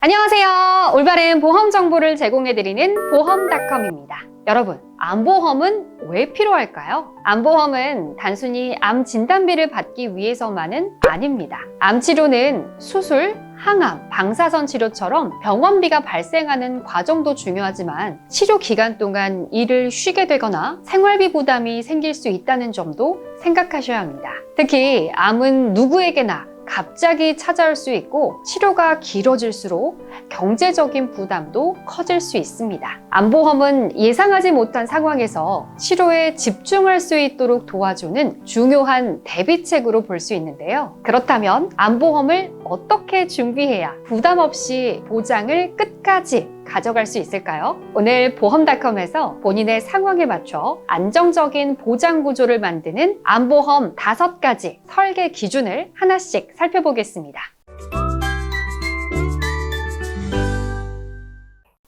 안녕하세요. 올바른 보험 정보를 제공해드리는 보험닷컴입니다. 여러분, 암보험은 왜 필요할까요? 암보험은 단순히 암 진단비를 받기 위해서만은 아닙니다. 암 치료는 수술, 항암, 방사선 치료처럼 병원비가 발생하는 과정도 중요하지만 치료 기간 동안 일을 쉬게 되거나 생활비 부담이 생길 수 있다는 점도 생각하셔야 합니다. 특히 암은 누구에게나 갑자기 찾아올 수 있고 치료가 길어질수록 경제적인 부담도 커질 수 있습니다. 암보험은 예상하지 못한 상황에서 치료에 집중할 수 있도록 도와주는 중요한 대비책으로 볼 수 있는데요. 그렇다면 암보험을 어떻게 준비해야 부담 없이 보장을 끝까지 가져갈 수 있을까요? 오늘 보험닷컴에서 본인의 상황에 맞춰 안정적인 보장 구조를 만드는 암보험 5가지 설계 기준을 하나씩 살펴보겠습니다.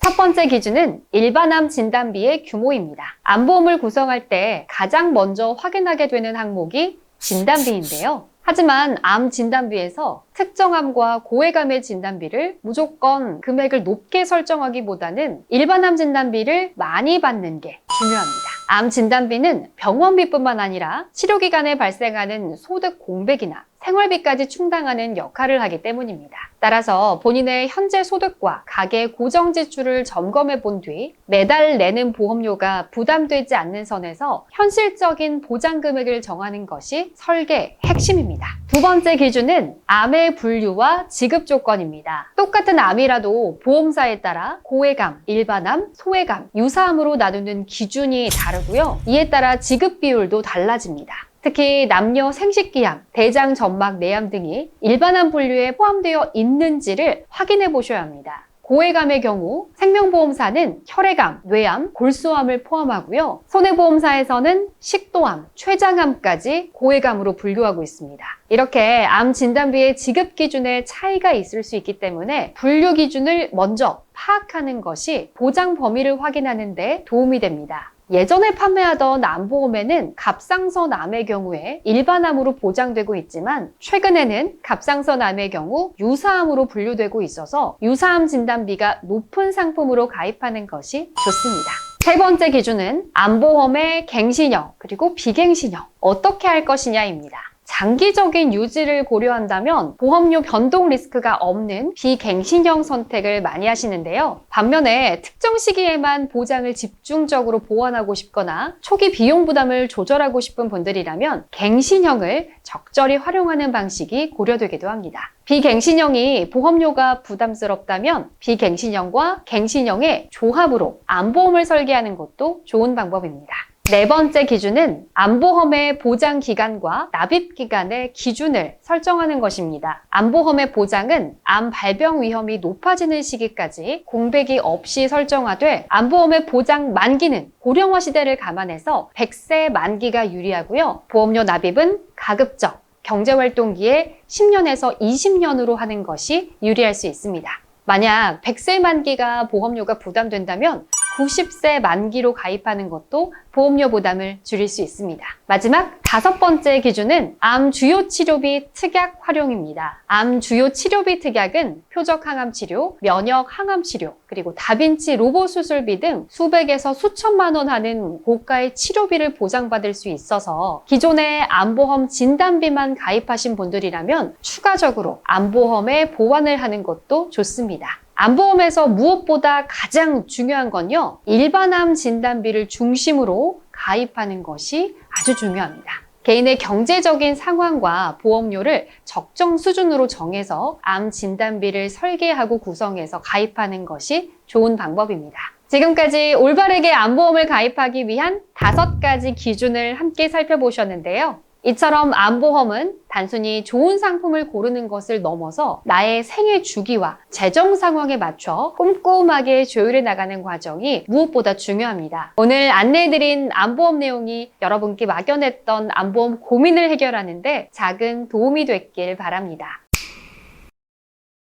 첫 번째 기준은 일반암 진단비의 규모입니다. 암보험을 구성할 때 가장 먼저 확인하게 되는 항목이 진단비인데요. 하지만 암 진단비에서 특정암과 고해감의 진단비를 무조건 금액을 높게 설정하기보다는 일반암 진단비를 많이 받는 게 중요합니다. 암 진단비는 병원비뿐만 아니라 치료기간에 발생하는 소득 공백이나 생활비까지 충당하는 역할을 하기 때문입니다. 따라서 본인의 현재 소득과 가계 고정 지출을 점검해 본 뒤 매달 내는 보험료가 부담되지 않는 선에서 현실적인 보장 금액을 정하는 것이 설계의 핵심입니다. 두 번째 기준은 암의 분류와 지급 조건입니다. 똑같은 암이라도 보험사에 따라 고해감, 일반암, 소해감, 유사암으로 나누는 기준이 다르고요. 이에 따라 지급 비율도 달라집니다. 특히 남녀 생식기암, 대장 점막 내암 등이 일반암 분류에 포함되어 있는지를 확인해 보셔야 합니다. 고해감의 경우 생명보험사는 혈액암, 뇌암, 골수암을 포함하고요. 손해보험사에서는 식도암, 췌장암까지 고해감으로 분류하고 있습니다. 이렇게 암 진단비의 지급 기준에 차이가 있을 수 있기 때문에 분류 기준을 먼저 파악하는 것이 보장 범위를 확인하는 데 도움이 됩니다. 예전에 판매하던 암보험에는 갑상선 암의 경우에 일반암으로 보장되고 있지만 최근에는 갑상선 암의 경우 유사암으로 분류되고 있어서 유사암 진단비가 높은 상품으로 가입하는 것이 좋습니다. 세 번째 기준은 암보험의 갱신형 그리고 비갱신형 어떻게 할 것이냐입니다. 장기적인 유지를 고려한다면 보험료 변동 리스크가 없는 비갱신형 선택을 많이 하시는데요. 반면에 특정 시기에만 보장을 집중적으로 보완하고 싶거나 초기 비용 부담을 조절하고 싶은 분들이라면 갱신형을 적절히 활용하는 방식이 고려되기도 합니다. 비갱신형이 보험료가 부담스럽다면 비갱신형과 갱신형의 조합으로 암보험을 설계하는 것도 좋은 방법입니다. 네 번째 기준은 암보험의 보장 기간과 납입 기간의 기준을 설정하는 것입니다. 암보험의 보장은 암 발병 위험이 높아지는 시기까지 공백이 없이 설정하되 암보험의 보장 만기는 고령화 시대를 감안해서 100세 만기가 유리하고요. 보험료 납입은 가급적 경제활동기에 10년에서 20년으로 하는 것이 유리할 수 있습니다. 만약 100세 만기가 보험료가 부담된다면 90세 만기로 가입하는 것도 보험료 부담을 줄일 수 있습니다. 마지막 5번째 기준은 암 주요 치료비 특약 활용입니다. 암 주요 치료비 특약은 표적 항암 치료, 면역 항암 치료, 그리고 다빈치 로봇 수술비 등 수백에서 수천만 원 하는 고가의 치료비를 보장받을 수 있어서 기존의 암보험 진단비만 가입하신 분들이라면 추가적으로 암보험에 보완을 하는 것도 좋습니다. 암보험에서 무엇보다 가장 중요한 건요, 일반암 진단비를 중심으로 가입하는 것이 아주 중요합니다. 개인의 경제적인 상황과 보험료를 적정 수준으로 정해서 암 진단비를 설계하고 구성해서 가입하는 것이 좋은 방법입니다. 지금까지 올바르게 암보험을 가입하기 위한 5가지 기준을 함께 살펴보셨는데요. 이처럼 암보험은 단순히 좋은 상품을 고르는 것을 넘어서 나의 생애 주기와 재정 상황에 맞춰 꼼꼼하게 조율해 나가는 과정이 무엇보다 중요합니다. 오늘 안내해드린 암보험 내용이 여러분께 막연했던 암보험 고민을 해결하는 데 작은 도움이 됐길 바랍니다.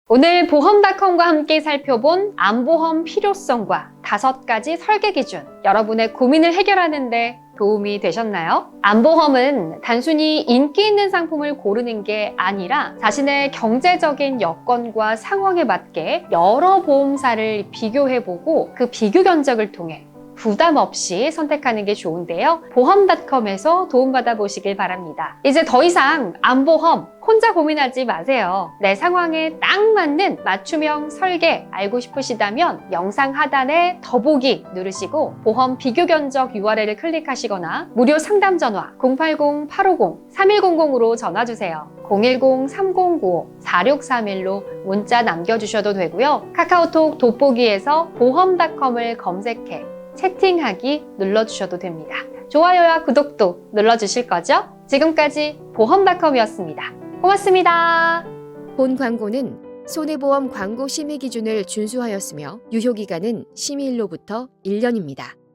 오늘 보험닷컴과 함께 살펴본 암보험 필요성과 5가지 설계 기준, 여러분의 고민을 해결하는데 도움이 되셨나요? 암보험은 단순히 인기 있는 상품을 고르는 게 아니라 자신의 경제적인 여건과 상황에 맞게 여러 보험사를 비교해보고 그 비교 견적을 통해 부담 없이 선택하는 게 좋은데요. 보험닷컴에서 도움받아 보시길 바랍니다. 이제 더 이상 암보험 혼자 고민하지 마세요. 내 상황에 딱 맞는 맞춤형 설계 알고 싶으시다면 영상 하단에 더보기 누르시고 보험 비교 견적 URL을 클릭하시거나 무료 상담 전화 080-850-3100으로 전화 주세요. 010-3095-4631로 문자 남겨주셔도 되고요. 카카오톡 돋보기에서 보험닷컴을 검색해 채팅하기 눌러주셔도 됩니다. 좋아요와 구독도 눌러주실 거죠? 지금까지 보험닷컴이었습니다. 고맙습니다. 본 광고는 손해보험 광고 심의 기준을 준수하였으며 유효기간은 심의일로부터 1년입니다.